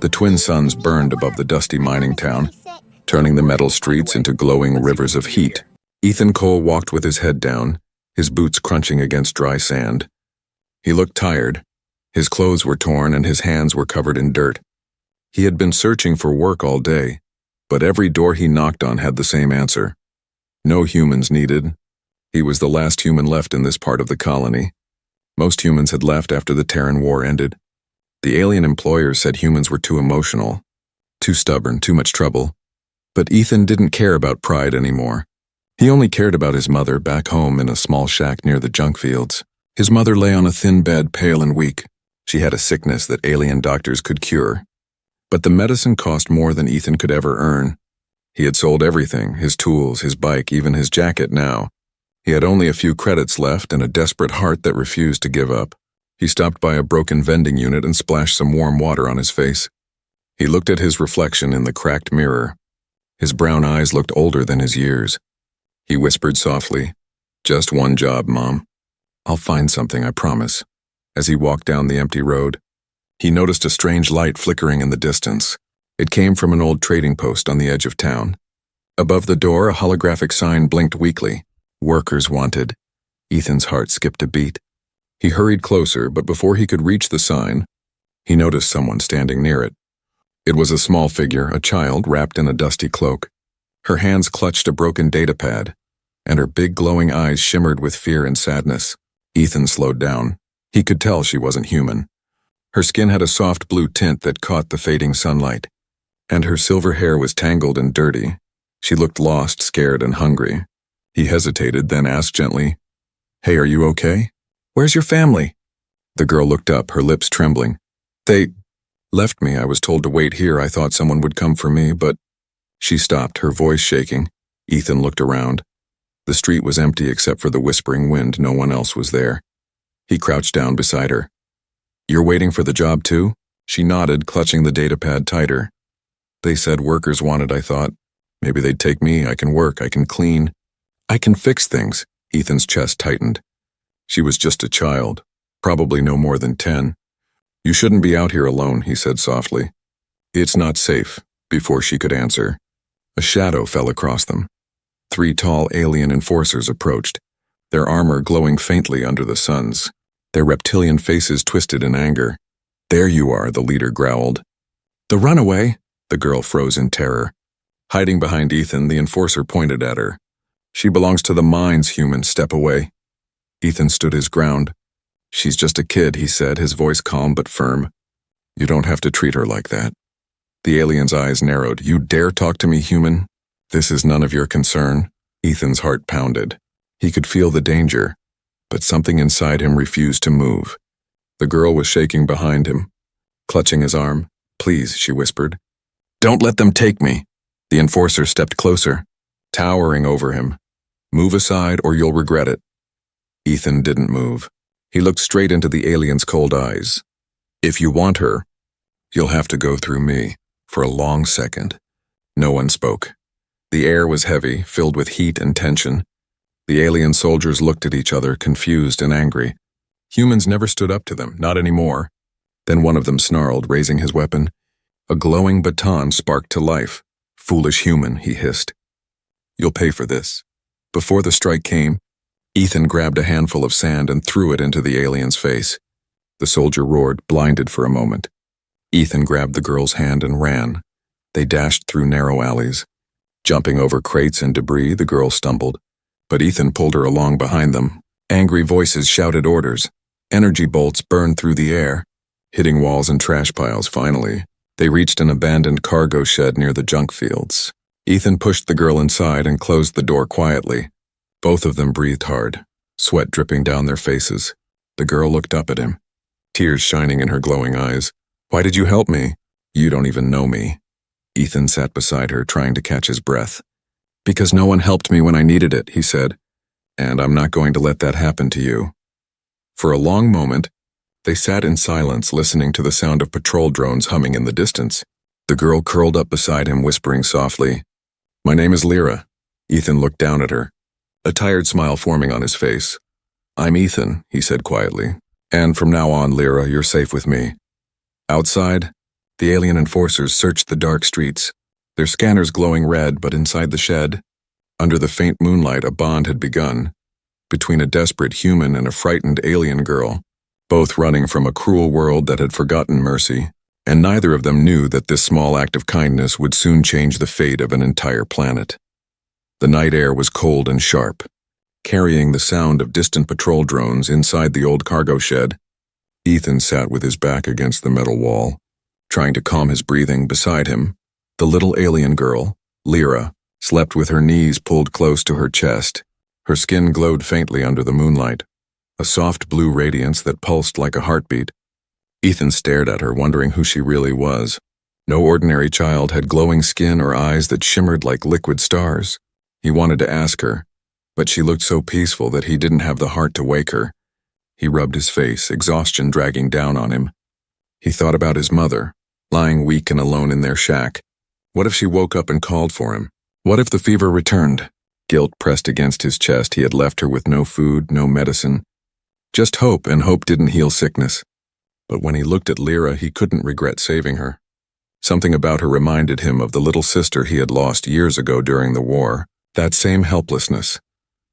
The twin suns burned above the dusty mining town, turning the metal streets into glowing rivers of heat. Ethan Cole walked with his head down, his boots crunching against dry sand. He looked tired. His clothes were torn and his hands were covered in dirt. He had been searching for work all day, but every door he knocked on had the same answer. No humans needed. He was the last human left in this part of the colony. Most humans had left after the Terran War ended. The alien employers said humans were too emotional, too stubborn, too much trouble. But Ethan didn't care about pride anymore. He only cared about his mother back home in a small shack near the junk fields. His mother lay on a thin bed, pale and weak. She had a sickness that alien doctors could cure. But the medicine cost more than Ethan could ever earn. He had sold everything, his tools, his bike, even his jacket now. He had only a few credits left and a desperate heart that refused to give up. He stopped by a broken vending unit and splashed some warm water on his face. He looked at his reflection in the cracked mirror. His brown eyes looked older than his years. He whispered softly, "Just one job, Mom. I'll find something, I promise." As he walked down the empty road, he noticed a strange light flickering in the distance. It came from an old trading post on the edge of town. Above the door, a holographic sign blinked weakly. "Workers wanted." Ethan's heart skipped a beat. He hurried closer, but before he could reach the sign, he noticed someone standing near it. It was a small figure, a child wrapped in a dusty cloak. Her hands clutched a broken datapad, and her big glowing eyes shimmered with fear and sadness. Ethan slowed down. He could tell she wasn't human. Her skin had a soft blue tint that caught the fading sunlight, and her silver hair was tangled and dirty. She looked lost, scared, and hungry. He hesitated, then asked gently, "Hey, are you okay? Where's your family?" The girl looked up, her lips trembling. "They left me. I was told to wait here. I thought someone would come for me, but..." She stopped, her voice shaking. Ethan looked around. The street was empty except for the whispering wind. No one else was there. He crouched down beside her. "You're waiting for the job too?" She nodded, clutching the datapad tighter. "They said workers wanted, I thought. Maybe they'd take me. I can work, I can clean. I can fix things." Ethan's chest tightened. She was just a child, probably no more than 10. "You shouldn't be out here alone," he said softly. "It's not safe." Before she could answer, a shadow fell across them. 3 tall alien enforcers approached, their armor glowing faintly under the suns, their reptilian faces twisted in anger. "There you are," the leader growled. "The runaway?" The girl froze in terror. Hiding behind Ethan, the enforcer pointed at her. "She belongs to the mines, human. Step away." Ethan stood his ground. "She's just a kid," he said, his voice calm but firm. "You don't have to treat her like that." The alien's eyes narrowed. "You dare talk to me, human? This is none of your concern." Ethan's heart pounded. He could feel the danger, but something inside him refused to move. The girl was shaking behind him, clutching his arm. "Please," she whispered. "Don't let them take me." The enforcer stepped closer, towering over him. "Move aside or you'll regret it." Ethan didn't move. He looked straight into the alien's cold eyes. "If you want her, you'll have to go through me." For a long second, no one spoke. The air was heavy, filled with heat and tension. The alien soldiers looked at each other, confused and angry. Humans never stood up to them, not anymore. Then one of them snarled, raising his weapon. A glowing baton sparked to life. "Foolish human," he hissed. "You'll pay for this." Before the strike came, Ethan grabbed a handful of sand and threw it into the alien's face. The soldier roared, blinded for a moment. Ethan grabbed the girl's hand and ran. They dashed through narrow alleys. Jumping over crates and debris, the girl stumbled, but Ethan pulled her along behind them. Angry voices shouted orders. Energy bolts burned through the air, hitting walls and trash piles. Finally, they reached an abandoned cargo shed near the junk fields. Ethan pushed the girl inside and closed the door quietly. Both of them breathed hard, sweat dripping down their faces. The girl looked up at him, tears shining in her glowing eyes. "Why did you help me?" "You don't even know me." Ethan sat beside her, trying to catch his breath. "Because no one helped me when I needed it," he said. "And I'm not going to let that happen to you." For a long moment, they sat in silence, listening to the sound of patrol drones humming in the distance. The girl curled up beside him, whispering softly, "My name is Lyra." Ethan looked down at her, a tired smile forming on his face. "I'm Ethan," he said quietly. "And from now on, Lyra, you're safe with me. Outside, The alien enforcers searched the dark streets, their scanners glowing red, but inside the shed, under the faint moonlight, a bond had begun, between a desperate human and a frightened alien girl, both running from a cruel world that had forgotten mercy, and neither of them knew that this small act of kindness would soon change the fate of an entire planet. The night air was cold and sharp, carrying the sound of distant patrol drones inside the old cargo shed. Ethan sat with his back against the metal wall, trying to calm his breathing. Beside him, the little alien girl, Lyra, slept with her knees pulled close to her chest. Her skin glowed faintly under the moonlight, a soft blue radiance that pulsed like a heartbeat. Ethan stared at her, wondering who she really was. No ordinary child had glowing skin or eyes that shimmered like liquid stars. He wanted to ask her, but she looked so peaceful that he didn't have the heart to wake her. He rubbed his face, exhaustion dragging down on him. He thought about his mother, lying weak and alone in their shack. What if she woke up and called for him? What if the fever returned? Guilt pressed against his chest. He had left her with no food, no medicine. Just hope, and hope didn't heal sickness. But when he looked at Lyra, he couldn't regret saving her. Something about her reminded him of the little sister he had lost years ago during the war. That same helplessness.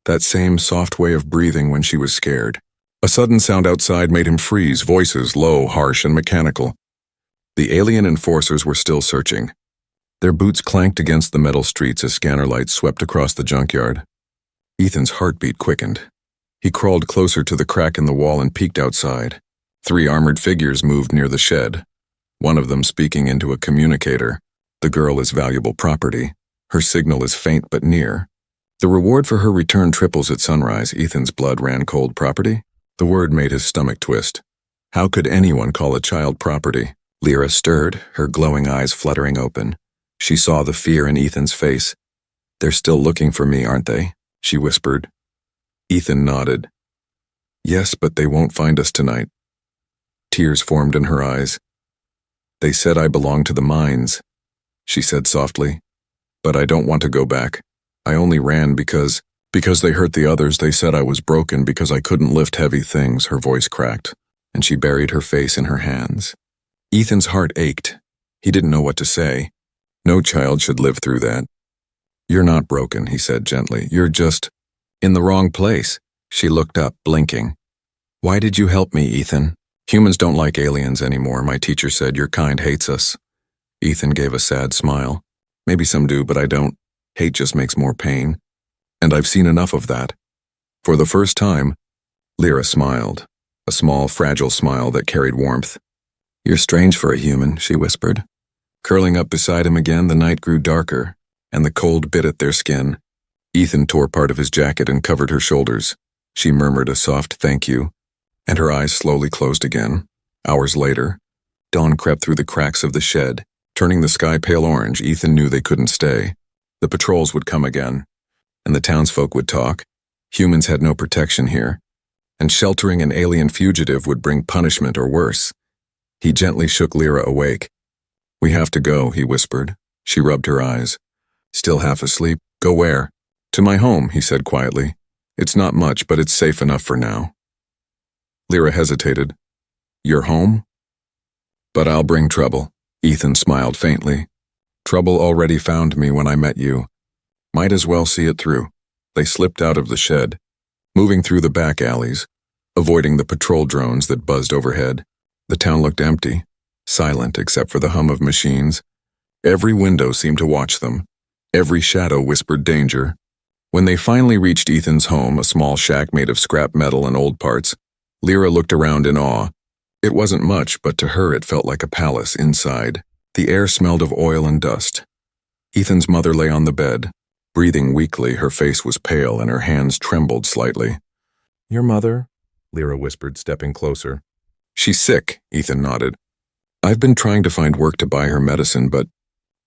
That same soft way of breathing when she was scared. A sudden sound outside made him freeze, voices low, harsh, and mechanical. The alien enforcers were still searching. Their boots clanked against the metal streets as scanner lights swept across the junkyard. Ethan's heartbeat quickened. He crawled closer to the crack in the wall and peeked outside. 3 armored figures moved near the shed, one of them speaking into a communicator. The girl is valuable property. Her signal is faint but near. The reward for her return triples at sunrise. Ethan's blood ran cold. Property? The word made his stomach twist. How could anyone call a child property? Lyra stirred, her glowing eyes fluttering open. She saw the fear in Ethan's face. "They're still looking for me, aren't they?" she whispered. Ethan nodded. "Yes, but they won't find us tonight." Tears formed in her eyes. "They said I belong to the mines," she said softly. "But I don't want to go back. I only ran because they hurt the others. They said I was broken because I couldn't lift heavy things." Her voice cracked, and she buried her face in her hands. Ethan's heart ached. He didn't know what to say. No child should live through that. "You're not broken," he said gently. "You're just in the wrong place." She looked up, blinking. "Why did you help me, Ethan?" "Humans don't like aliens anymore. My teacher said your kind hates us." Ethan gave a sad smile. "Maybe some do, but I don't. Hate just makes more pain. And I've seen enough of that." For the first time, Lyra smiled, a small, fragile smile that carried warmth. "You're strange for a human," she whispered. Curling up beside him again, the night grew darker, and the cold bit at their skin. Ethan tore part of his jacket and covered her shoulders. She murmured a soft thank you, and her eyes slowly closed again. Hours later, dawn crept through the cracks of the shed, turning the sky pale orange. Ethan knew they couldn't stay. The patrols would come again, and the townsfolk would talk. Humans had no protection here, and sheltering an alien fugitive would bring punishment or worse. He gently shook Lyra awake. "We have to go," he whispered. She rubbed her eyes. Still half asleep. "Go where?" "To my home," he said quietly. "It's not much, but it's safe enough for now." Lyra hesitated. "Your home?" "But I'll bring trouble." Ethan smiled faintly. "Trouble already found me when I met you. Might as well see it through." They slipped out of the shed, moving through the back alleys, avoiding the patrol drones that buzzed overhead. The town looked empty, silent except for the hum of machines. Every window seemed to watch them. Every shadow whispered danger. When they finally reached Ethan's home, a small shack made of scrap metal and old parts, Lyra looked around in awe. It wasn't much, but to her it felt like a palace inside. The air smelled of oil and dust. Ethan's mother lay on the bed, breathing weakly. Her face was pale and her hands trembled slightly. "Your mother?" Lyra whispered, stepping closer. "She's sick," Ethan nodded. "I've been trying to find work to buy her medicine, but..."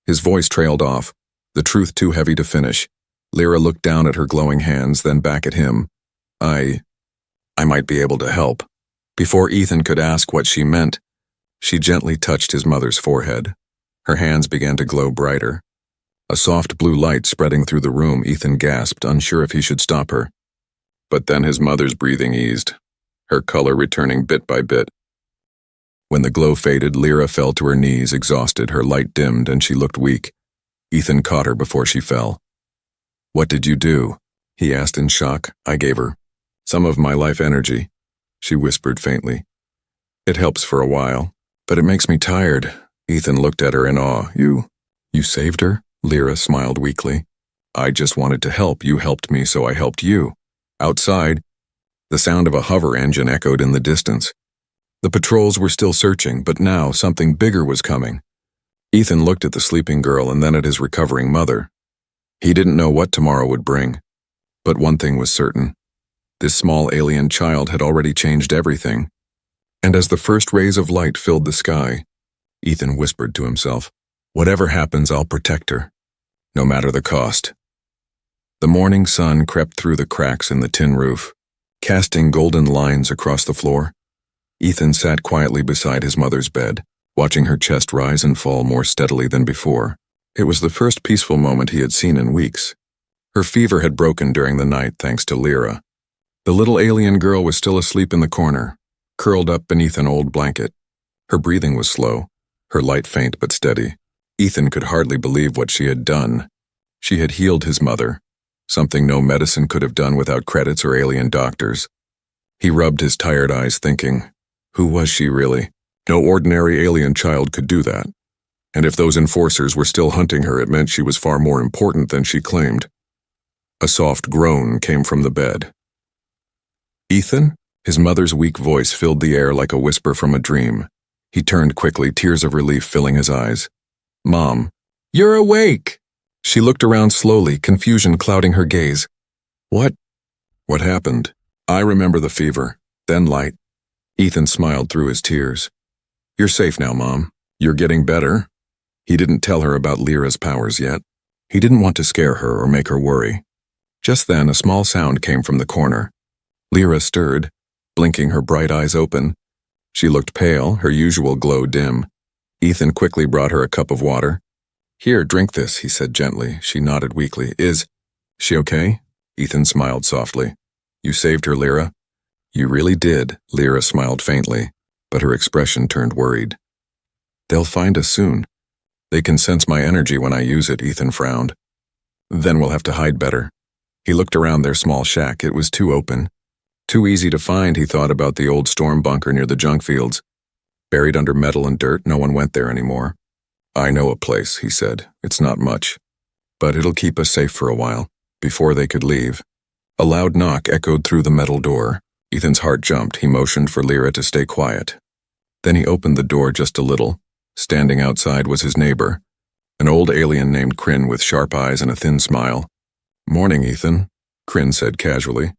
His voice trailed off, the truth too heavy to finish. Lyra looked down at her glowing hands, then back at him. I might be able to help." Before Ethan could ask what she meant, she gently touched his mother's forehead. Her hands began to glow brighter. A soft blue light spreading through the room. Ethan gasped, unsure if he should stop her. But then his mother's breathing eased, her color returning bit by bit. When the glow faded, Lyra fell to her knees, exhausted. Her light dimmed, and she looked weak. Ethan caught her before she fell. "What did you do?" he asked in shock. "I gave her some of my life energy," she whispered faintly. "It helps for a while, but it makes me tired." Ethan looked at her in awe. You saved her?" Lyra smiled weakly. "I just wanted to help. You helped me, so I helped you." Outside, the sound of a hover engine echoed in the distance. The patrols were still searching, but now something bigger was coming. Ethan looked at the sleeping girl and then at his recovering mother. He didn't know what tomorrow would bring, but one thing was certain. This small alien child had already changed everything. And as the first rays of light filled the sky, Ethan whispered to himself, "Whatever happens, I'll protect her, no matter the cost." The morning sun crept through the cracks in the tin roof, casting golden lines across the floor. Ethan sat quietly beside his mother's bed, watching her chest rise and fall more steadily than before. It was the first peaceful moment he had seen in weeks. Her fever had broken during the night thanks to Lyra. The little alien girl was still asleep in the corner, curled up beneath an old blanket. Her breathing was slow, her light faint but steady. Ethan could hardly believe what she had done. She had healed his mother, something no medicine could have done without credits or alien doctors. He rubbed his tired eyes thinking, who was she really? No ordinary alien child could do that. And if those enforcers were still hunting her, it meant she was far more important than she claimed. A soft groan came from the bed. "Ethan?" His mother's weak voice filled the air like a whisper from a dream. He turned quickly, tears of relief filling his eyes. "Mom." "You're awake!" She looked around slowly, confusion clouding her gaze. What happened?" "I remember the fever, then light." Ethan smiled through his tears. "You're safe now, Mom. You're getting better." He didn't tell her about Lyra's powers yet. He didn't want to scare her or make her worry. Just then, a small sound came from the corner. Lyra stirred, blinking her bright eyes open. She looked pale, her usual glow dim. Ethan quickly brought her a cup of water. "Here, drink this," he said gently. She nodded weakly. Is she okay?" Ethan smiled softly. "You saved her, Lyra?" "You really did," Lyra smiled faintly, but her expression turned worried. "They'll find us soon. They can sense my energy when I use it," Ethan frowned. "Then we'll have to hide better." He looked around their small shack. It was too open. Too easy to find, he thought about the old storm bunker near the junk fields. Buried under metal and dirt, no one went there anymore. "I know a place," he said. "It's not much, but it'll keep us safe for a while." Before they could leave, a loud knock echoed through the metal door. Ethan's heart jumped. He motioned for Lyra to stay quiet. Then he opened the door just a little. Standing outside was his neighbor, an old alien named Kryn with sharp eyes and a thin smile. "Morning, Ethan," Kryn said casually,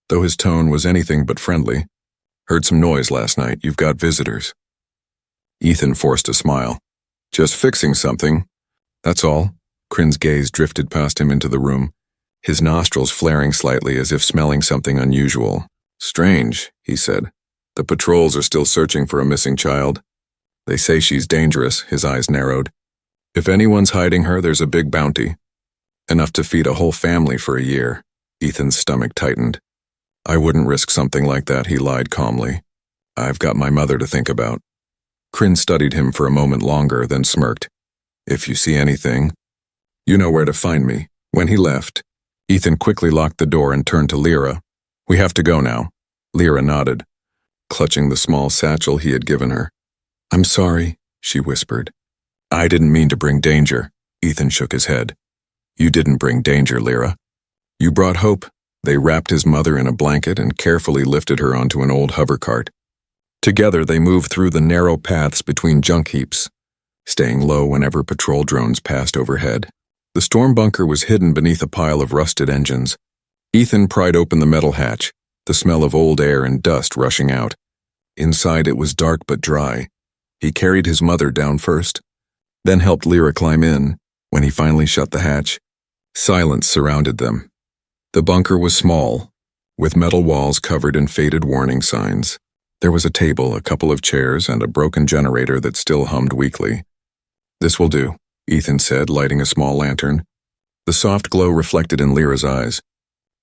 though his tone was anything but friendly. "Heard some noise last night. You've got visitors." Ethan forced a smile. "Just fixing something. That's all." Kryn's gaze drifted past him into the room, his nostrils flaring slightly as if smelling something unusual. "Strange," he said. "The patrols are still searching for a missing child. They say she's dangerous." His eyes narrowed. "If anyone's hiding her, there's a big bounty. Enough to feed a whole family for a year." Ethan's stomach tightened. "I wouldn't risk something like that," he lied calmly. "I've got my mother to think about." Kryn studied him for a moment longer, then smirked. "If you see anything, you know where to find me." When he left, Ethan quickly locked the door and turned to Lyra. "We have to go now." Lyra nodded, clutching the small satchel he had given her. "I'm sorry," she whispered. "I didn't mean to bring danger." Ethan shook his head. "You didn't bring danger, Lyra. You brought hope." They wrapped his mother in a blanket and carefully lifted her onto an old hover cart. Together they moved through the narrow paths between junk heaps, staying low whenever patrol drones passed overhead. The storm bunker was hidden beneath a pile of rusted engines. Ethan pried open the metal hatch, the smell of old air and dust rushing out. Inside it was dark but dry. He carried his mother down first, then helped Lyra climb in. When he finally shut the hatch, silence surrounded them. The bunker was small, with metal walls covered in faded warning signs. There was a table, a couple of chairs, and a broken generator that still hummed weakly. "This will do," Ethan said, lighting a small lantern. The soft glow reflected in Lyra's eyes.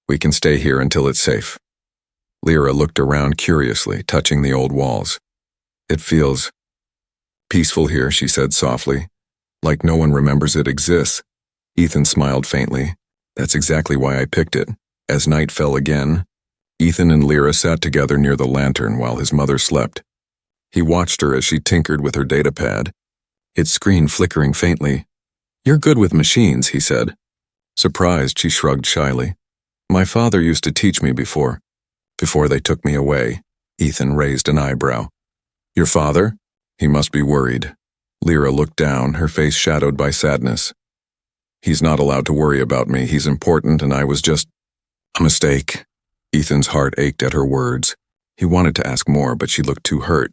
"We can stay here until it's safe." Lyra looked around curiously, touching the old walls. "It feels Peaceful here, she said softly. Like no one remembers it exists. Ethan smiled faintly. That's exactly why I picked it. As night fell again, Ethan and Lyra sat together near the lantern while his mother slept. He watched her as she tinkered with her datapad, its screen flickering faintly. You're good with machines, he said. Surprised, she shrugged shyly. My father used to teach me before they took me away. Ethan raised an eyebrow. Your father? He must be worried. Lyra looked down, her face shadowed by sadness. He's not allowed to worry about me. He's important, and I was just a mistake. Ethan's heart ached at her words. He wanted to ask more, but she looked too hurt.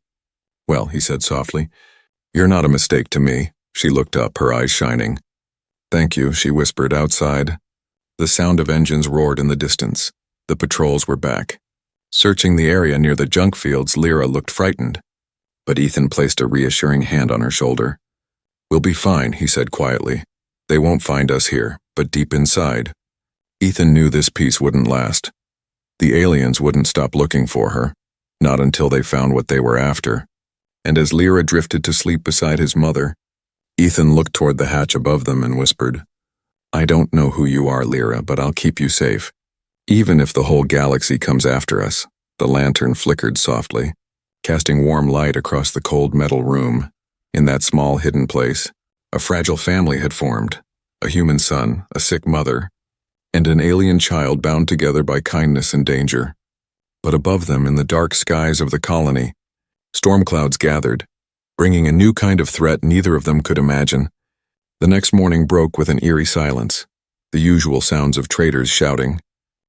Well, he said softly, you're not a mistake to me. She looked up, her eyes shining. Thank you, she whispered outside. The sound of engines roared in the distance. The patrols were back. Searching the area near the junk fields, Lyra looked frightened. But Ethan placed a reassuring hand on her shoulder. We'll be fine, he said quietly. They won't find us here, but deep inside. Ethan knew this peace wouldn't last. The aliens wouldn't stop looking for her, not until they found what they were after. And as Lyra drifted to sleep beside his mother, Ethan looked toward the hatch above them and whispered, I don't know who you are, Lyra, but I'll keep you safe. Even if the whole galaxy comes after us. The lantern flickered softly, casting warm light across the cold metal room. In that small hidden place, a fragile family had formed, a human son, a sick mother, and an alien child bound together by kindness and danger. But above them, in the dark skies of the colony, storm clouds gathered, bringing a new kind of threat neither of them could imagine. The next morning broke with an eerie silence. The usual sounds of traders shouting,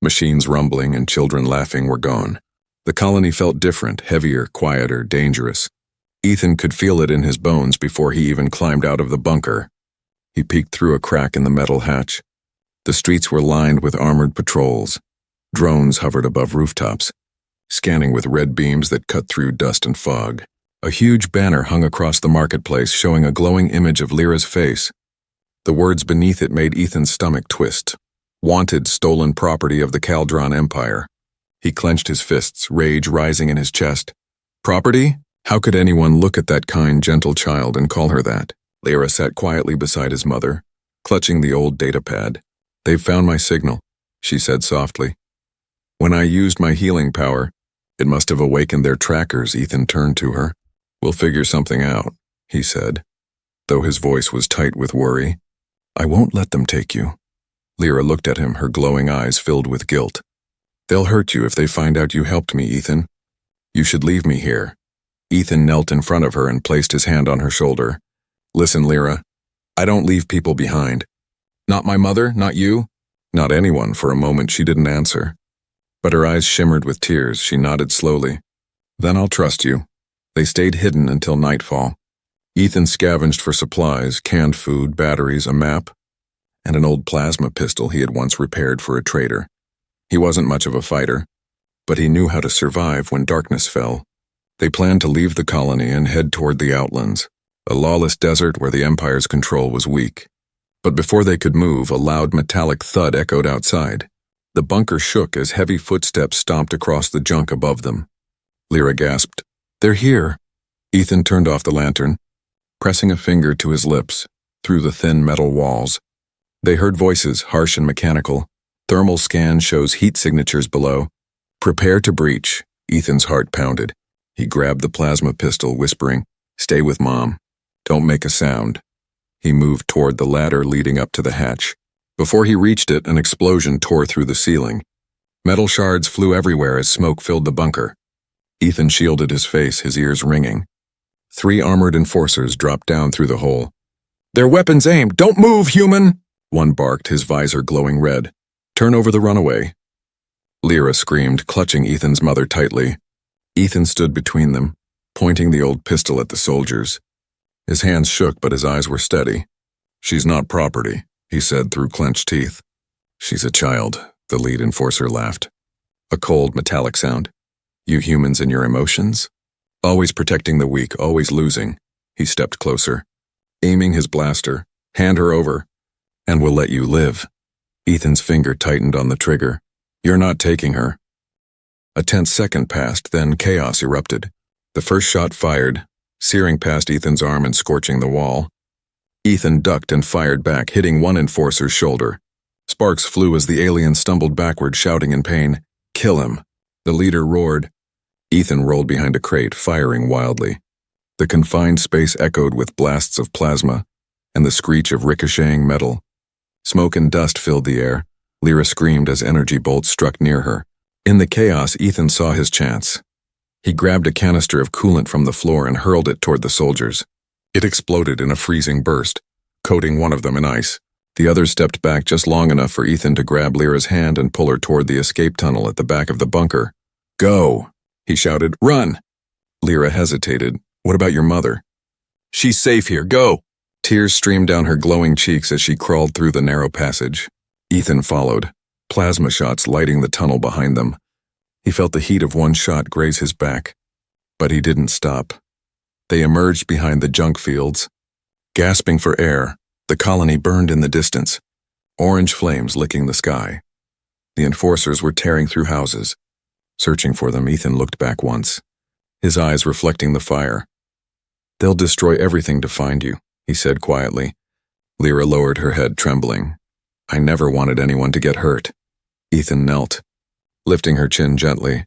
machines rumbling, and children laughing were gone. The colony felt different, heavier, quieter, dangerous. Ethan could feel it in his bones before he even climbed out of the bunker. He peeked through a crack in the metal hatch. The streets were lined with armored patrols. Drones hovered above rooftops, scanning with red beams that cut through dust and fog. A huge banner hung across the marketplace, showing a glowing image of Lyra's face. The words beneath it made Ethan's stomach twist. Wanted stolen property of the Caldron Empire. He clenched his fists, rage rising in his chest. Property? How could anyone look at that kind, gentle child and call her that? Lyra sat quietly beside his mother, clutching the old datapad. They've found my signal, she said softly. When I used my healing power, it must have awakened their trackers. Ethan turned to her. We'll figure something out, he said, though his voice was tight with worry. I won't let them take you. Lyra looked at him, her glowing eyes filled with guilt. They'll hurt you if they find out you helped me, Ethan. You should leave me here. Ethan knelt in front of her and placed his hand on her shoulder. Listen, Lyra, I don't leave people behind. Not my mother, not you, not anyone. For a moment she didn't answer, but her eyes shimmered with tears. She nodded slowly. Then I'll trust you. They stayed hidden until nightfall. Ethan scavenged for supplies, canned food, batteries, a map, and an old plasma pistol he had once repaired for a trader. He wasn't much of a fighter, but he knew how to survive when darkness fell. They planned to leave the colony and head toward the Outlands, a lawless desert where the Empire's control was weak. But before they could move, a loud metallic thud echoed outside. The bunker shook as heavy footsteps stomped across the junk above them. Lyra gasped, They're here. Ethan turned off the lantern, pressing a finger to his lips, through the thin metal walls. They heard voices, harsh and mechanical. Thermal scan shows heat signatures below. Prepare to breach. Ethan's heart pounded. He grabbed the plasma pistol, whispering, Stay with Mom. Don't make a sound. He moved toward the ladder leading up to the hatch. Before he reached it, an explosion tore through the ceiling. Metal shards flew everywhere as smoke filled the bunker. Ethan shielded his face, his ears ringing. 3 armored enforcers dropped down through the hole. Their weapons aimed. Don't move, human! One barked, his visor glowing red. Turn over the runaway. Lyra screamed, clutching Ethan's mother tightly. Ethan stood between them, pointing the old pistol at the soldiers. His hands shook, but his eyes were steady. She's not property, he said through clenched teeth. She's a child, the lead enforcer laughed. A cold, metallic sound. You humans and your emotions? Always protecting the weak, always losing. He stepped closer, aiming his blaster. Hand her over, and we'll let you live. Ethan's finger tightened on the trigger. You're not taking her. A tense second passed, then chaos erupted. The first shot fired, searing past Ethan's arm and scorching the wall. Ethan ducked and fired back, hitting one enforcer's shoulder. Sparks flew as the alien stumbled backward, shouting in pain, "Kill him!" The leader roared. Ethan rolled behind a crate, firing wildly. The confined space echoed with blasts of plasma and the screech of ricocheting metal. Smoke and dust filled the air. Lyra screamed as energy bolts struck near her. In the chaos, Ethan saw his chance. He grabbed a canister of coolant from the floor and hurled it toward the soldiers. It exploded in a freezing burst, coating one of them in ice. The others stepped back just long enough for Ethan to grab Lyra's hand and pull her toward the escape tunnel at the back of the bunker. "Go!" he shouted. "Run!" Lyra hesitated. "What about your mother?" "She's safe here. Go!" Tears streamed down her glowing cheeks as she crawled through the narrow passage. Ethan followed, plasma shots lighting the tunnel behind them. He felt the heat of one shot graze his back, but he didn't stop. They emerged behind the junk fields. Gasping for air, the colony burned in the distance, orange flames licking the sky. The enforcers were tearing through houses. Searching for them, Ethan looked back once, his eyes reflecting the fire. "They'll destroy everything to find you," he said quietly. Lyra lowered her head, trembling. "I never wanted anyone to get hurt." Ethan knelt, lifting her chin gently.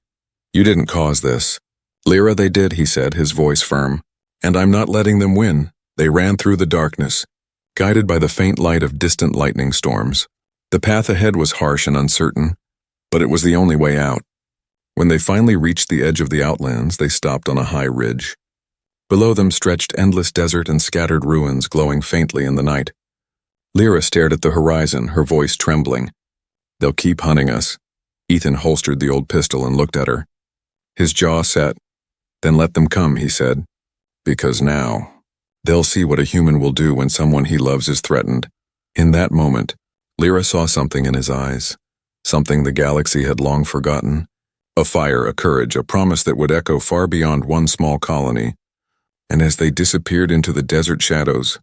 "You didn't cause this." "Lyra, they did," he said, his voice firm. "And I'm not letting them win." They ran through the darkness, guided by the faint light of distant lightning storms. The path ahead was harsh and uncertain, but it was the only way out. When they finally reached the edge of the outlands, they stopped on a high ridge. Below them stretched endless desert and scattered ruins glowing faintly in the night. Lyra stared at the horizon, her voice trembling. "They'll keep hunting us." Ethan holstered the old pistol and looked at her. His jaw set. "Then let them come," he said. "Because now, they'll see what a human will do when someone he loves is threatened." In that moment, Lyra saw something in his eyes, something the galaxy had long forgotten. A fire, a courage, a promise that would echo far beyond one small colony. And as they disappeared into the desert shadows,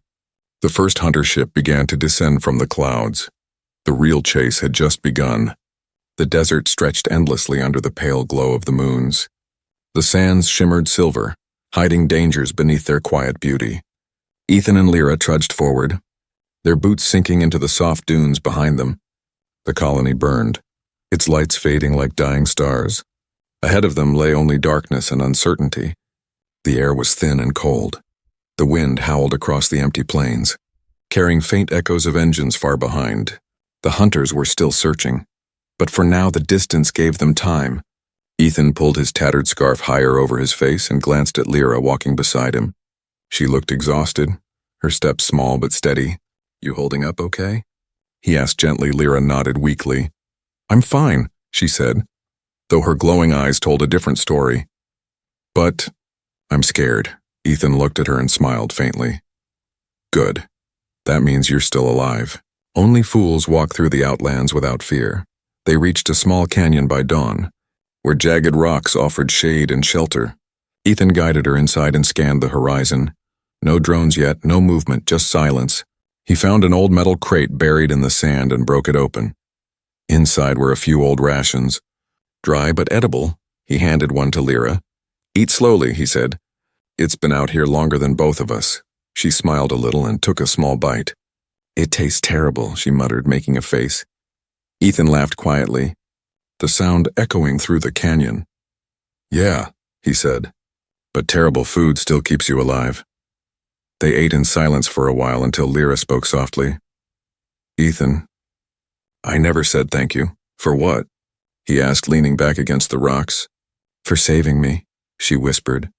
the first hunter ship began to descend from the clouds. The real chase had just begun. The desert stretched endlessly under the pale glow of the moons. The sands shimmered silver, hiding dangers beneath their quiet beauty. Ethan and Lyra trudged forward, their boots sinking into the soft dunes behind them. The colony burned, its lights fading like dying stars. Ahead of them lay only darkness and uncertainty. The air was thin and cold. The wind howled across the empty plains, carrying faint echoes of engines far behind. The hunters were still searching, but for now the distance gave them time. Ethan pulled his tattered scarf higher over his face and glanced at Lyra walking beside him. She looked exhausted, her steps small but steady. "You holding up okay?" he asked gently. Lyra nodded weakly. "I'm fine," she said, though her glowing eyes told a different story. "But I'm scared." Ethan looked at her and smiled faintly. "Good. That means you're still alive." Only fools walk through the outlands without fear. They reached a small canyon by dawn, where jagged rocks offered shade and shelter. Ethan guided her inside and scanned the horizon. No drones yet, no movement, just silence. He found an old metal crate buried in the sand and broke it open. Inside were a few old rations. Dry but edible. He handed one to Lyra. "Eat slowly," he said. "It's been out here longer than both of us." She smiled a little and took a small bite. "It tastes terrible," she muttered, making a face. Ethan laughed quietly, the sound echoing through the canyon. "Yeah," he said, "but terrible food still keeps you alive." They ate in silence for a while until Lyra spoke softly. "Ethan, I never said thank you." "For what?" he asked, leaning back against the rocks. "For saving me," she whispered.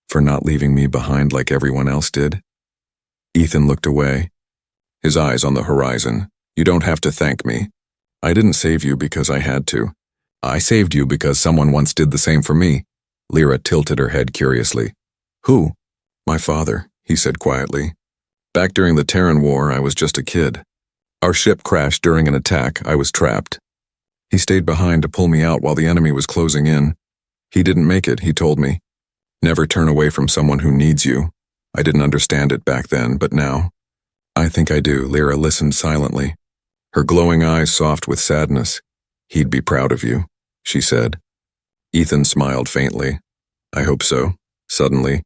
"For not leaving me behind like everyone else did." Ethan looked away, his eyes on the horizon. "You don't have to thank me. I didn't save you because I had to. I saved you because someone once did the same for me." Lyra tilted her head curiously. "Who?" "My father," he said quietly. "Back during the Terran War, I was just a kid. Our ship crashed during an attack. I was trapped. He stayed behind to pull me out while the enemy was closing in. He didn't make it, he told me. Never turn away from someone who needs you. I didn't understand it back then, but now, I think I do." Lyra listened silently, her glowing eyes soft with sadness. "He'd be proud of you," she said. Ethan smiled faintly. "I hope so." Suddenly,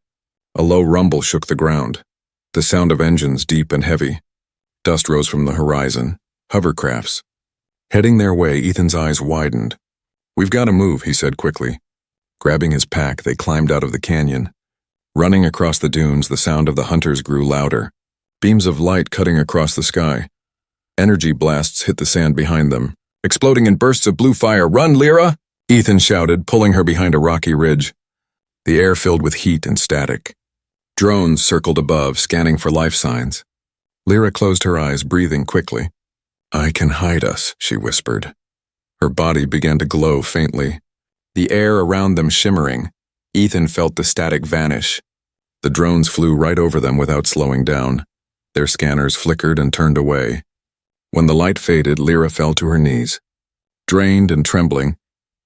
A low rumble shook the ground. The sound of engines deep and heavy. Dust rose from the horizon. Hovercrafts. Heading their way, Ethan's eyes widened. "We've got to move," he said quickly. Grabbing his pack, they climbed out of the canyon. Running across the dunes, the sound of the hunters grew louder. Beams of light cutting across the sky. Energy blasts hit the sand behind them, exploding in bursts of blue fire. "Run, Lyra!" Ethan shouted, pulling her behind a rocky ridge. The air filled with heat and static. Drones circled above, scanning for life signs. Lyra closed her eyes, breathing quickly. "I can hide us," she whispered. Her body began to glow faintly. The air around them shimmering. Ethan felt the static vanish. The drones flew right over them without slowing down. Their scanners flickered and turned away. When the light faded, Lyra fell to her knees. Drained and trembling,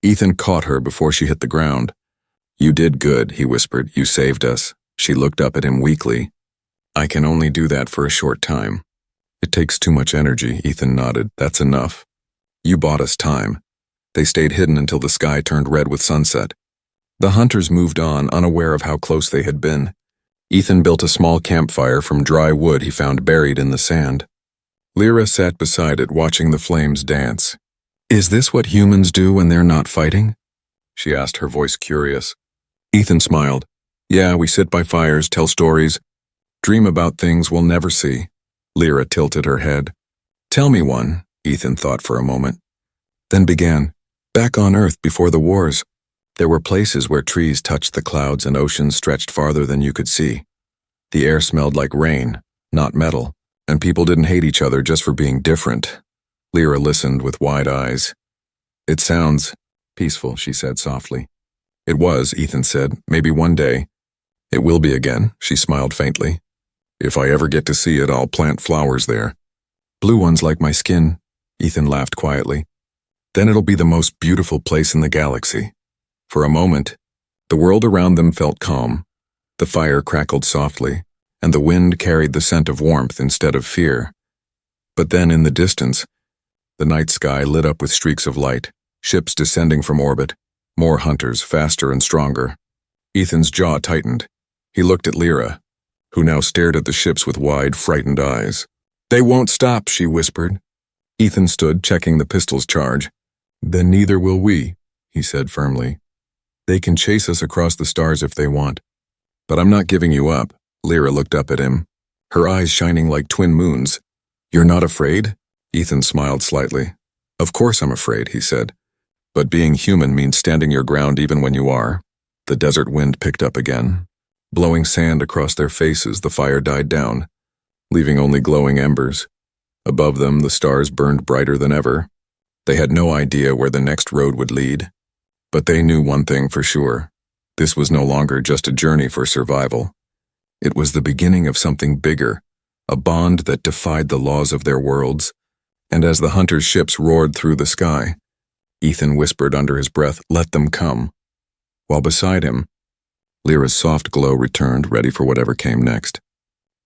Ethan caught her before she hit the ground. "You did good," he whispered. "You saved us." She looked up at him weakly. "I can only do that for a short time." "It takes too much energy," Ethan nodded. "That's enough." "You bought us time." They stayed hidden until the sky turned red with sunset. The hunters moved on, unaware of how close they had been. Ethan built a small campfire from dry wood he found buried in the sand. Lyra sat beside it, watching the flames dance. "Is this what humans do when they're not fighting?" she asked, her voice curious. Ethan smiled. "Yeah, we sit by fires, tell stories, dream about things we'll never see." Lyra tilted her head. "Tell me one," Ethan thought for a moment. Then began. "Back on Earth before the wars, there were places where trees touched the clouds and oceans stretched farther than you could see. The air smelled like rain, not metal, and people didn't hate each other just for being different." Lyra listened with wide eyes. "It sounds peaceful," she said softly. "It was," Ethan said. "Maybe one day." "It will be again," she smiled faintly. "If I ever get to see it, I'll plant flowers there." "Blue ones like my skin," Ethan laughed quietly. "Then it'll be the most beautiful place in the galaxy." For a moment, the world around them felt calm. The fire crackled softly, and the wind carried the scent of warmth instead of fear. But then in the distance, the night sky lit up with streaks of light, ships descending from orbit, more hunters, faster and stronger. Ethan's jaw tightened. He looked at Lyra, who now stared at the ships with wide, frightened eyes. "They won't stop," she whispered. Ethan stood, checking the pistol's charge. "Then neither will we," he said firmly. "They can chase us across the stars if they want. But I'm not giving you up." Lyra looked up at him, her eyes shining like twin moons. "You're not afraid?" Ethan smiled slightly. "Of course I'm afraid," he said. "But being human means standing your ground even when you are." The desert wind picked up again. Blowing sand across their faces, the fire died down, leaving only glowing embers. Above them, the stars burned brighter than ever. They had no idea where the next road would lead. But they knew one thing for sure. This was no longer just a journey for survival. It was the beginning of something bigger, a bond that defied the laws of their worlds. And as the hunters' ships roared through the sky, Ethan whispered under his breath, "Let them come." While beside him, Lyra's soft glow returned, ready for whatever came next.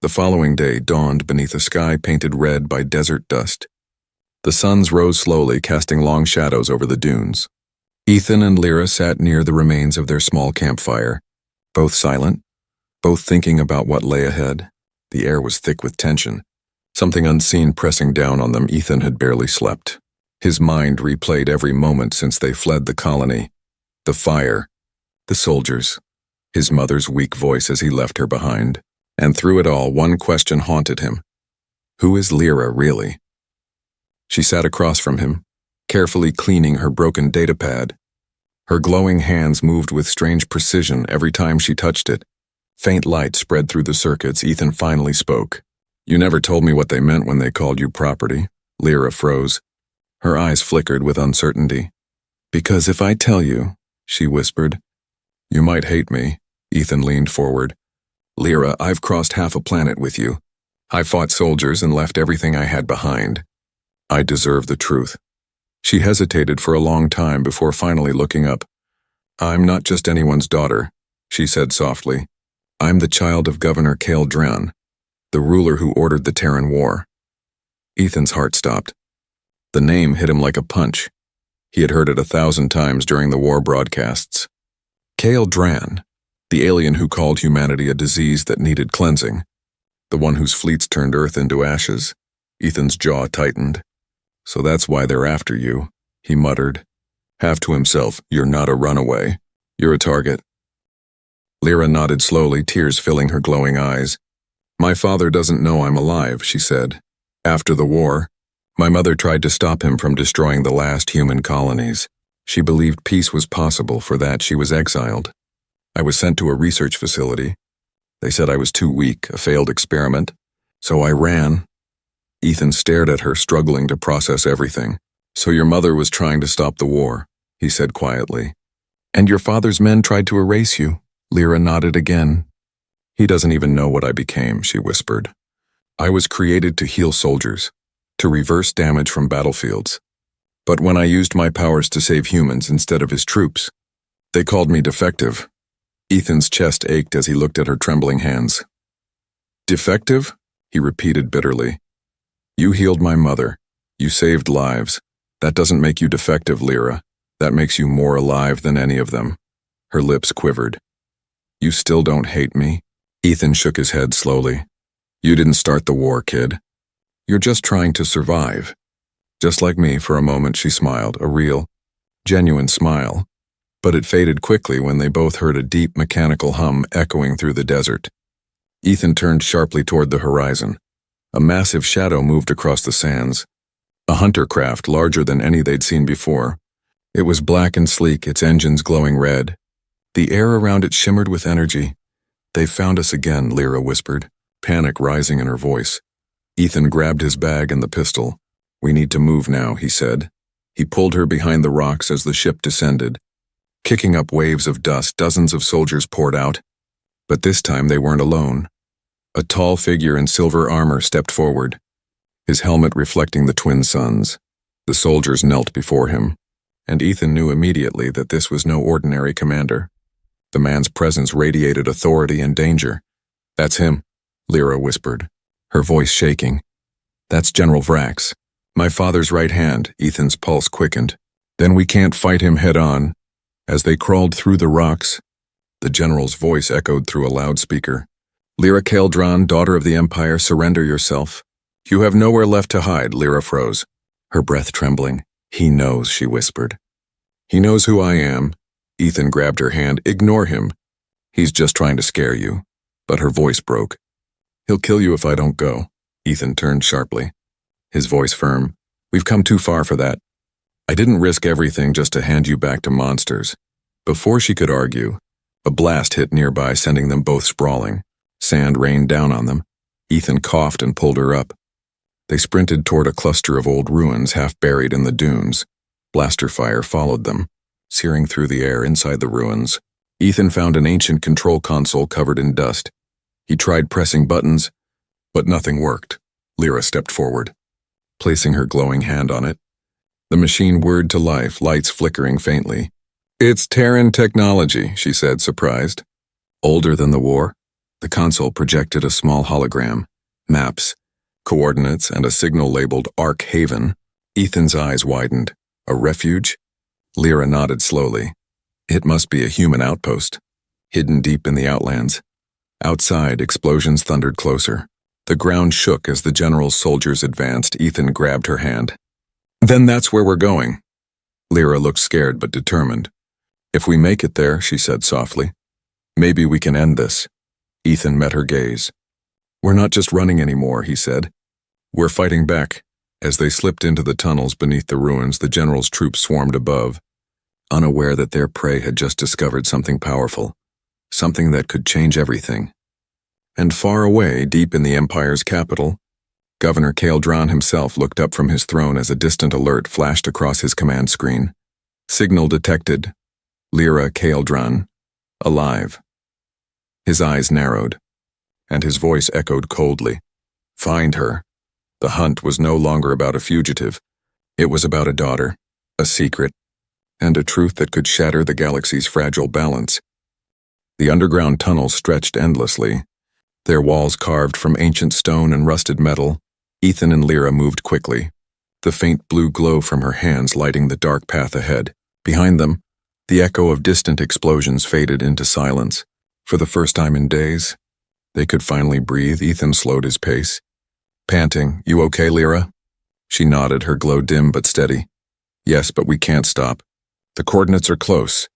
The following day dawned beneath a sky painted red by desert dust. The suns rose slowly, casting long shadows over the dunes. Ethan and Lyra sat near the remains of their small campfire, both silent, both thinking about what lay ahead. The air was thick with tension, something unseen pressing down on them. Ethan had barely slept. His mind replayed every moment since they fled the colony. The fire, the soldiers, his mother's weak voice as he left her behind. And through it all, one question haunted him. Who is Lyra really? She sat across from him, carefully cleaning her broken datapad. Her glowing hands moved with strange precision every time she touched it. Faint light spread through the circuits. Ethan finally spoke. "You never told me what they meant when they called you property." Lyra froze. Her eyes flickered with uncertainty. "Because if I tell you," she whispered, "you might hate me." Ethan leaned forward. "Lyra, I've crossed half a planet with you. I fought soldiers and left everything I had behind. I deserve the truth." She hesitated for a long time before finally looking up. "I'm not just anyone's daughter," she said softly. "I'm the child of Governor Cale Dran, the ruler who ordered the Terran War." Ethan's heart stopped. The name hit him like a punch. He had heard it 1,000 times during the war broadcasts. Cale Dran, The alien who called humanity a disease that needed cleansing. The one whose fleets turned Earth into ashes. Ethan's jaw tightened. So that's why they're after you, he muttered. Half to himself, you're not a runaway. You're a target. Lyra nodded slowly, tears filling her glowing eyes. My father doesn't know I'm alive, she said. After the war, my mother tried to stop him from destroying the last human colonies. She believed peace was possible. For that, she was exiled. I was sent to a research facility. They said I was too weak, a failed experiment. So I ran. Ethan stared at her, struggling to process everything. So your mother was trying to stop the war, he said quietly. And your father's men tried to erase you. Lyra nodded again. He doesn't even know what I became, she whispered. I was created to heal soldiers, to reverse damage from battlefields. But when I used my powers to save humans instead of his troops, they called me defective. Ethan's chest ached as he looked at her trembling hands. Defective? He repeated bitterly. You healed my mother. You saved lives. That doesn't make you defective, Lyra. That makes you more alive than any of them. Her lips quivered. You still don't hate me? Ethan shook his head slowly. You didn't start the war, kid. You're just trying to survive. Just like me. For a moment she smiled, a real, genuine smile. But it faded quickly when they both heard a deep mechanical hum echoing through the desert. Ethan turned sharply toward the horizon. A massive shadow moved across the sands. A hunter craft larger than any they'd seen before. It was black and sleek, its engines glowing red. The air around it shimmered with energy. They've found us again, Lyra whispered, panic rising in her voice. Ethan grabbed his bag and the pistol. We need to move now, he said. He pulled her behind the rocks as the ship descended. Kicking up waves of dust, dozens of soldiers poured out. But this time they weren't alone. A tall figure in silver armor stepped forward, his helmet reflecting the twin suns. The soldiers knelt before him, and Ethan knew immediately that this was no ordinary commander. The man's presence radiated authority and danger. That's him, Lyra whispered, her voice shaking. That's General Vrax, my father's right hand. Ethan's pulse quickened. Then we can't fight him head on. As they crawled through the rocks, the general's voice echoed through a loudspeaker. Lyra Kaldron, daughter of the Empire, surrender yourself. You have nowhere left to hide. Lyra froze, her breath trembling. He knows, she whispered. He knows who I am. Ethan grabbed her hand. Ignore him. He's just trying to scare you. But her voice broke. He'll kill you if I don't go. Ethan turned sharply, his voice firm. We've come too far for that. I didn't risk everything just to hand you back to monsters. Before she could argue, a blast hit nearby, sending them both sprawling. Sand rained down on them. Ethan coughed and pulled her up. They sprinted toward a cluster of old ruins half buried in the dunes. Blaster fire followed them, searing through the air inside the ruins. Ethan found an ancient control console covered in dust. He tried pressing buttons, but nothing worked. Lyra stepped forward, placing her glowing hand on it. The machine whirred to life, lights flickering faintly. It's Terran technology, she said, surprised. Older than the war? The console projected a small hologram, maps, coordinates, and a signal labeled Ark Haven. Ethan's eyes widened. A refuge? Lyra nodded slowly. It must be a human outpost, hidden deep in the outlands. Outside, explosions thundered closer. The ground shook as the general's soldiers advanced. Ethan grabbed her hand. Then that's where we're going. Lyra looked scared but determined. If we make it there, she said softly, maybe we can end this. Ethan met her gaze. We're not just running anymore, he said. We're fighting back. As they slipped into the tunnels beneath the ruins, the general's troops swarmed above, unaware that their prey had just discovered something powerful, something that could change everything. And far away, deep in the Empire's capital, Governor Kaldron himself looked up from his throne as a distant alert flashed across his command screen. Signal detected. Lyra Kaldron, alive. His eyes narrowed, and his voice echoed coldly. Find her. The hunt was no longer about a fugitive. It was about a daughter, a secret, and a truth that could shatter the galaxy's fragile balance. The underground tunnels stretched endlessly, their walls carved from ancient stone and rusted metal. Ethan and Lyra moved quickly, the faint blue glow from her hands lighting the dark path ahead. Behind them, the echo of distant explosions faded into silence. For the first time in days, they could finally breathe. Ethan slowed his pace. Panting, "You okay, Lyra?" She nodded, her glow dim but steady. "Yes, but we can't stop. The coordinates are close."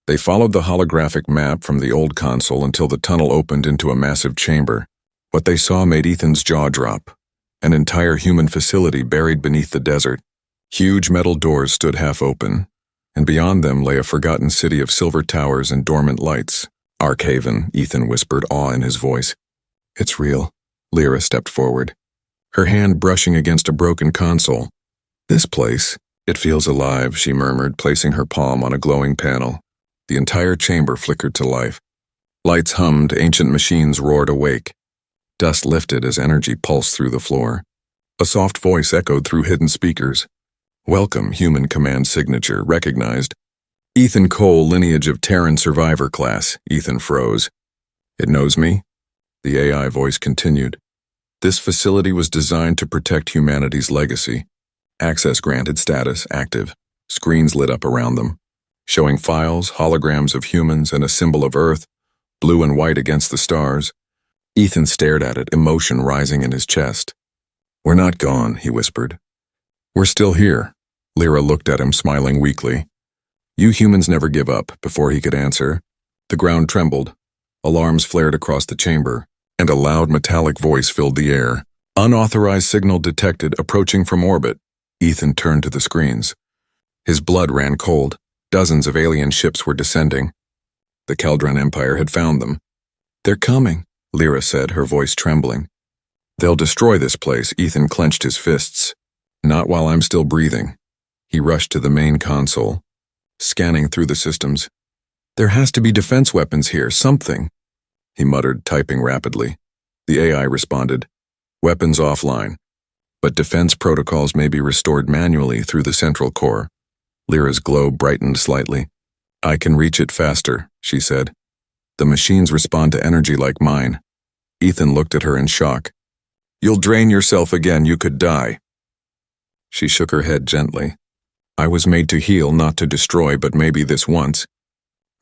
They followed the holographic map from the old console until the tunnel opened into a massive chamber. What they saw made Ethan's jaw drop. An entire human facility buried beneath the desert. Huge metal doors stood half open, and beyond them lay a forgotten city of silver towers and dormant lights. "Arkhaven," Ethan whispered, awe in his voice. "It's real." Lyra stepped forward, her hand brushing against a broken console. "This place, it feels alive," she murmured, placing her palm on a glowing panel. The entire chamber flickered to life. Lights hummed, ancient machines roared awake. Dust lifted as energy pulsed through the floor. A soft voice echoed through hidden speakers. "Welcome, human command signature, recognized." "Ethan Cole, lineage of Terran survivor class." Ethan froze. "It knows me?" The AI voice continued. "This facility was designed to protect humanity's legacy. Access granted, status active. Screens lit up around them, showing files, holograms of humans, and a symbol of Earth, blue and white against the stars. Ethan stared at it, emotion rising in his chest. "We're not gone," he whispered. "We're still here." Lyra looked at him, smiling weakly. "You humans never give up." Before he could answer, the ground trembled. Alarms flared across the chamber, and a loud metallic voice filled the air. "Unauthorized signal detected, approaching from orbit." Ethan turned to the screens. His blood ran cold. Dozens of alien ships were descending. The Kaldron Empire had found them. "They're coming," Lyra said, her voice trembling. "They'll destroy this place." Ethan clenched his fists. "Not while I'm still breathing." He rushed to the main console, scanning through the systems. "There has to be defense weapons here, something," he muttered, typing rapidly. The AI responded, "Weapons offline, but defense protocols may be restored manually through the central core." Lyra's glow brightened slightly. "I can reach it faster," she said. "The machines respond to energy like mine." Ethan looked at her in shock. "You'll drain yourself again, you could die." She shook her head gently. "I was made to heal, not to destroy, but maybe this once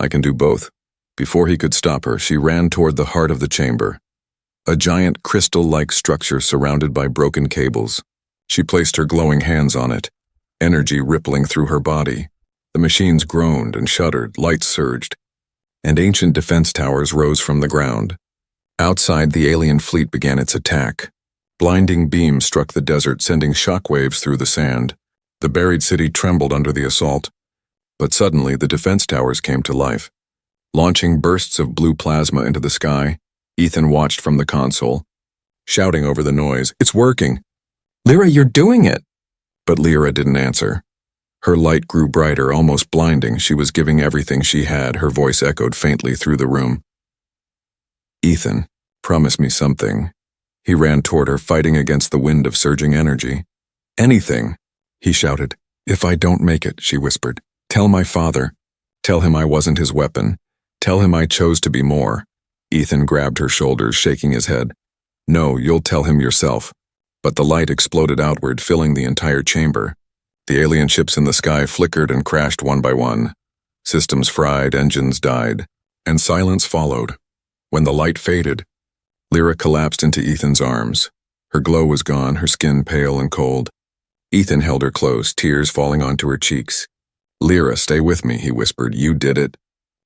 I can do both." Before he could stop her, she ran toward the heart of the chamber, a giant crystal-like structure surrounded by broken cables. She placed her glowing hands on it, energy rippling through her body. The machines groaned and shuddered, lights surged, and ancient defense towers rose from the ground. Outside, the alien fleet began its attack. Blinding beams struck the desert, sending shockwaves through the sand. The buried city trembled under the assault. But suddenly, the defense towers came to life. Launching bursts of blue plasma into the sky, Ethan watched from the console, shouting over the noise, "It's working!" "Lyra, you're doing it!" But Lyra didn't answer. Her light grew brighter, almost blinding. She was giving everything she had. Her voice echoed faintly through the room. "Ethan, promise me something." He ran toward her, fighting against the wind of surging energy. "Anything," he shouted. "If I don't make it," she whispered, "tell my father. Tell him I wasn't his weapon. Tell him I chose to be more." Ethan grabbed her shoulders, shaking his head. "No, you'll tell him yourself." But the light exploded outward, filling the entire chamber. The alien ships in the sky flickered and crashed one by one. Systems fried, engines died, and silence followed. When the light faded, Lyra collapsed into Ethan's arms. Her glow was gone, her skin pale and cold. Ethan held her close, tears falling onto her cheeks. "Lyra, stay with me," he whispered. "You did it.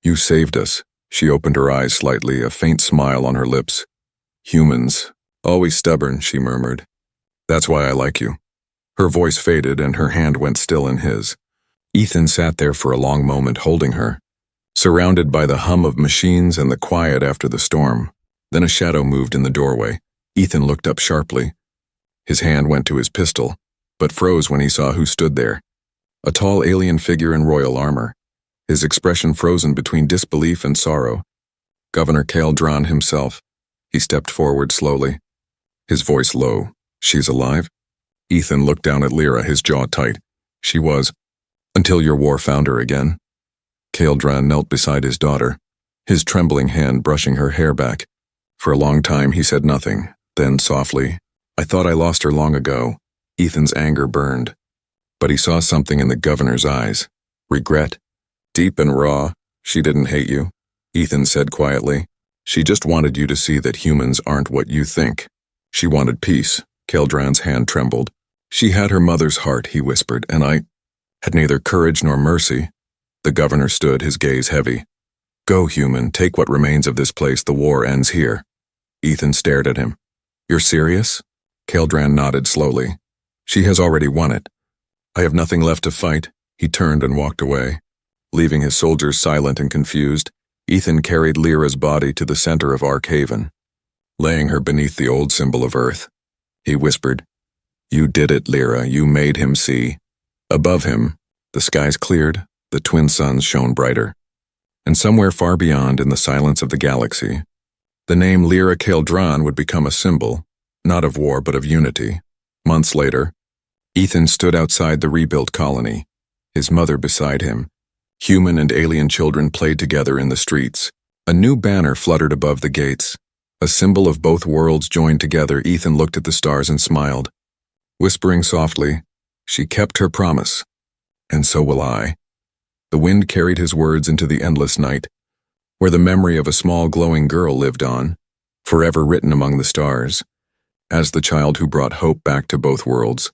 You saved us." She opened her eyes slightly, a faint smile on her lips. "Humans, always stubborn," she murmured. "That's why I like you." Her voice faded and her hand went still in his. Ethan sat there for a long moment, holding her, surrounded by the hum of machines and the quiet after the storm. Then a shadow moved in the doorway. Ethan looked up sharply. His hand went to his pistol, but froze when he saw who stood there. A tall alien figure in royal armor, his expression frozen between disbelief and sorrow. Governor Kaldron himself. He stepped forward slowly, his voice low. "She's alive?" Ethan looked down at Lyra, his jaw tight. "She was, until your war found her again." Kaldron knelt beside his daughter, his trembling hand brushing her hair back. For a long time he said nothing. Then softly, "I thought I lost her long ago." Ethan's anger burned, but he saw something in the governor's eyes. Regret. Deep and raw. "She didn't hate you. Ethan said quietly. She just wanted you to see that humans aren't what you think. She wanted peace. Keldran's hand trembled. She had her mother's heart, he whispered, and I had neither courage nor mercy. The governor stood, his gaze heavy. Go, human, take what remains of this place, the war ends here. Ethan stared at him. You're serious? Keldran nodded slowly. She has already won it. I have nothing left to fight. He turned and walked away. Leaving his soldiers silent and confused, Ethan carried Lyra's body to the center of Arkhaven. Laying her beneath the old symbol of Earth, he whispered, You did it, Lyra, you made him see. Above him, the skies cleared, the twin suns shone brighter. And somewhere far beyond, in the silence of the galaxy, the name Lyra Keldran would become a symbol, not of war but of unity. Months later, Ethan stood outside the rebuilt colony, his mother beside him. Human and alien children played together in the streets. A new banner fluttered above the gates. A symbol of both worlds joined together. Ethan looked at the stars and smiled. Whispering softly, she kept her promise. And so will I. The wind carried his words into the endless night, where the memory of a small glowing girl lived on, forever written among the stars, as the child who brought hope back to both worlds.